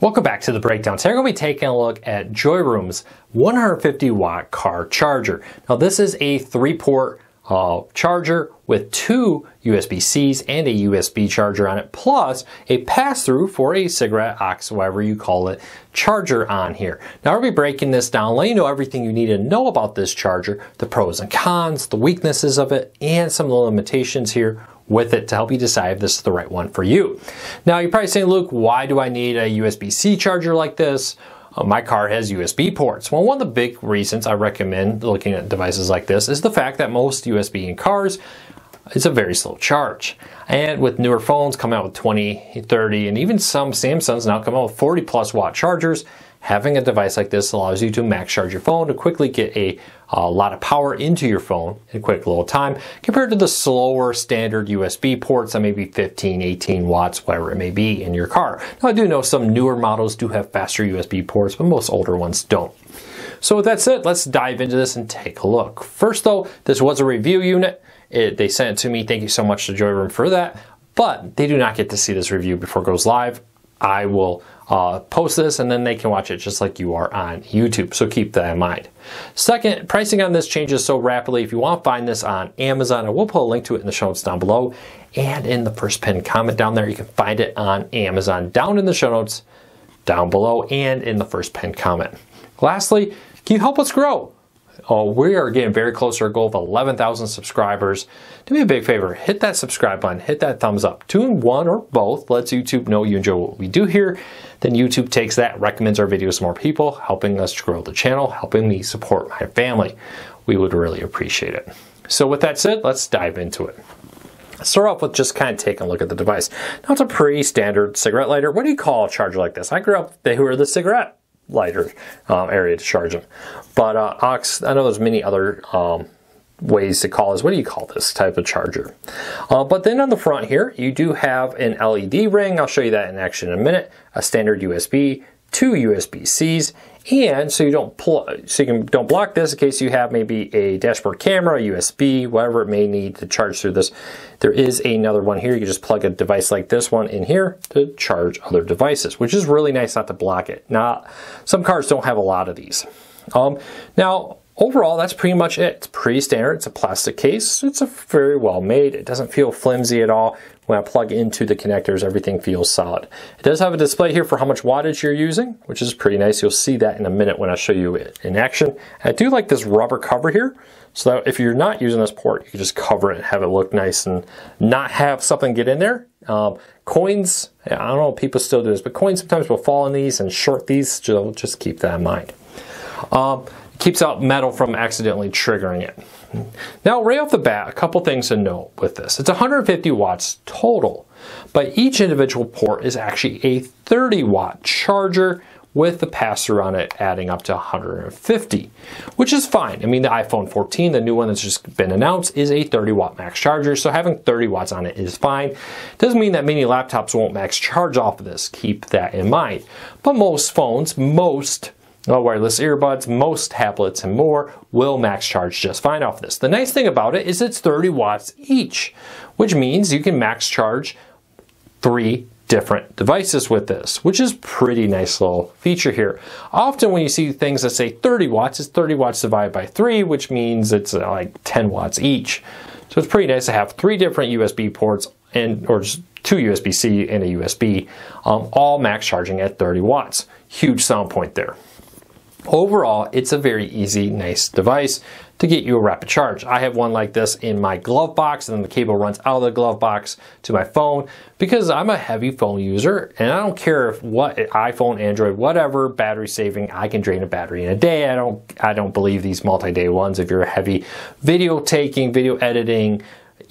Welcome back to the breakdown. Today we're going to be taking a look at Joyroom's 150 watt car charger. Now this is a 3-port charger with 2 USB-Cs and a USB charger on it, plus a pass-through for a cigarette, aux, whatever you call it, charger on here. Now I'll be breaking this down, letting you know everything you need to know about this charger, the pros and cons, the weaknesses of it, and some of the limitations here with it to help you decide if this is the right one for you. Now you're probably saying, Luke, why do I need a USB-C charger like this? My car has USB ports. Well, one of the big reasons I recommend looking at devices like this is the fact that most USB in cars, it's a very slow charge. And with newer phones coming out with 20, 30, and even some Samsungs now come out with 40 plus watt chargers, having a device like this allows you to max charge your phone to quickly get a lot of power into your phone in a quick little time compared to the slower standard USB ports that may be 15, 18 watts, whatever it may be in your car. Now I do know some newer models do have faster USB ports, but most older ones don't. So with that said, let's dive into this and take a look. First though, this was a review unit. They sent it to me. Thank you so much to Joyroom for that. But they do not get to see this review before it goes live. I will post this and then they can watch it just like you are on YouTube. So keep that in mind. Second, pricing on this changes so rapidly. If you want to find this on Amazon, I will put a link to it in the show notes down below. And in the first pinned comment down there, you can find it on Amazon down in the show notes down below and in the first pinned comment. Lastly, can you help us grow? We are getting very close to our goal of 11,000 subscribers. Do me a big favor, hit that subscribe button, hit that thumbs up. 2 in 1 or both lets YouTube know you enjoy what we do here. Then YouTube takes that, recommends our videos to more people, helping us to grow the channel, helping me support my family. We would really appreciate it. So with that said, let's dive into it. Let's start off with just kind of taking a look at the device. Now it's a pretty standard cigarette lighter. What do you call a charger like this? I grew up, they were the cigarette lighter area to charge them. But aux, I know there's many other ways to call this. What do you call this type of charger? But then on the front here, you do have an LED ring. I'll show you that in action in a minute. A standard USB, 2 USB-Cs, and so you don't don't block this in case you have maybe a dashboard camera, USB, whatever it may need to charge through this. There is another one here. You can just plug a device like this one in here to charge other devices, which is really nice not to block it. Now, some cars don't have a lot of these. Now, overall, that's pretty much it. It's pretty standard. It's a plastic case. It's very well made. It doesn't feel flimsy at all. When I plug into the connectors, everything feels solid. It does have a display here for how much wattage you're using, which is pretty nice. You'll see that in a minute when I show you it in action. I do like this rubber cover here, so that if you're not using this port, you can just cover it and have it look nice and not have something get in there. Coins, I don't know if people still do this, but coins sometimes will fall in these and short these, so just keep that in mind. Keeps out metal from accidentally triggering it. Now, right off the bat, a couple things to note with this. It's 150 watts total, but each individual port is actually a 30 watt charger with the pass-through on it adding up to 150, which is fine. I mean, the iPhone 14, the new one that's just been announced, is a 30 watt max charger, so having 30 watts on it is fine. Doesn't mean that many laptops won't max charge off of this. Keep that in mind. But most phones, wireless earbuds, most tablets and more will max charge just fine off this. The nice thing about it is it's 30 watts each, which means you can max charge 3 different devices with this, which is pretty nice little feature here. Often when you see things that say 30 watts, it's 30 watts divided by 3, which means it's like 10 watts each. So it's pretty nice to have 3 different USB ports or just 2 USB-C and a USB, all max charging at 30 watts. Huge selling point there. Overall, it's a very easy, nice device to get you a rapid charge. I have one like this in my glove box, and then the cable runs out of the glove box to my phone because I'm a heavy phone user, and I don't care if what iPhone, Android, whatever battery saving, I can drain a battery in a day. I don't believe these multi-day ones. If you're a heavy video taking, video editing,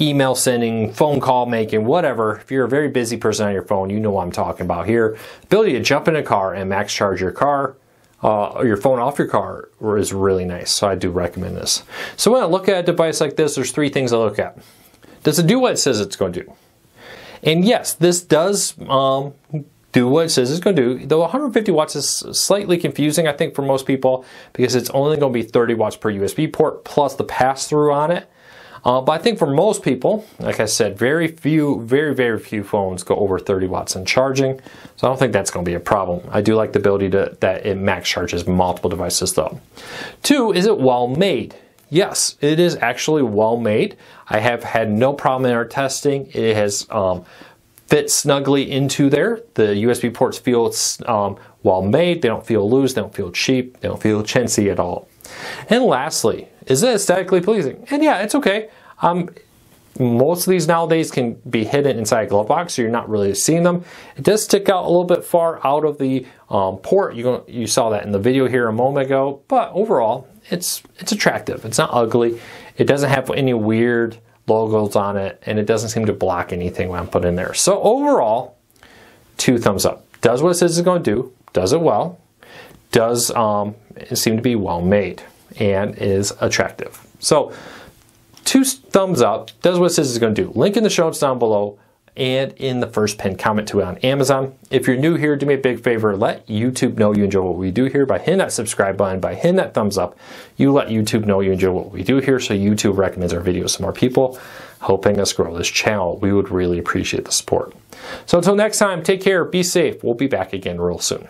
email sending, phone call making, whatever, if you're a very busy person on your phone, you know what I'm talking about here. The ability to jump in a car and max charge your car, your phone off your car is really nice, so I do recommend this. So when I look at a device like this, there's 3 things I look at. Does it do what it says it's going to do? And yes, this does do what it says it's going to do, though 150 watts is slightly confusing, I think, for most people, because it's only going to be 30 watts per USB port plus the pass-through on it. But I think for most people, like I said, very few phones go over 30 watts in charging. So I don't think that's going to be a problem. I do like the ability that it max charges multiple devices though. 2, is it well made? Yes, it is actually well made. I have had no problem in our testing. It has fit snugly into there. The USB ports feel well made. They don't feel loose. They don't feel cheap. They don't feel chintzy at all. And lastly, is it aesthetically pleasing? And yeah, it's okay. Most of these nowadays can be hidden inside a glove box, so you're not really seeing them. It does stick out a little bit far out of the port. You saw that in the video here a moment ago, but overall, it's attractive. It's not ugly. It doesn't have any weird logos on it, and it doesn't seem to block anything when I'm put in there. So overall, 2 thumbs up. Does what it says it's going to do. Does it well. Does seem to be well made and is attractive. So 2 thumbs up. Does what it says it's going to do. Link in the show notes down below and in the first pinned comment to it on Amazon. If you're new here, do me a big favor. Let YouTube know you enjoy what we do here by hitting that subscribe button, by hitting that thumbs up. You let YouTube know you enjoy what we do here, so YouTube recommends our videos to more people, helping us grow this channel. We would really appreciate the support. So until next time, take care, be safe. We'll be back again real soon.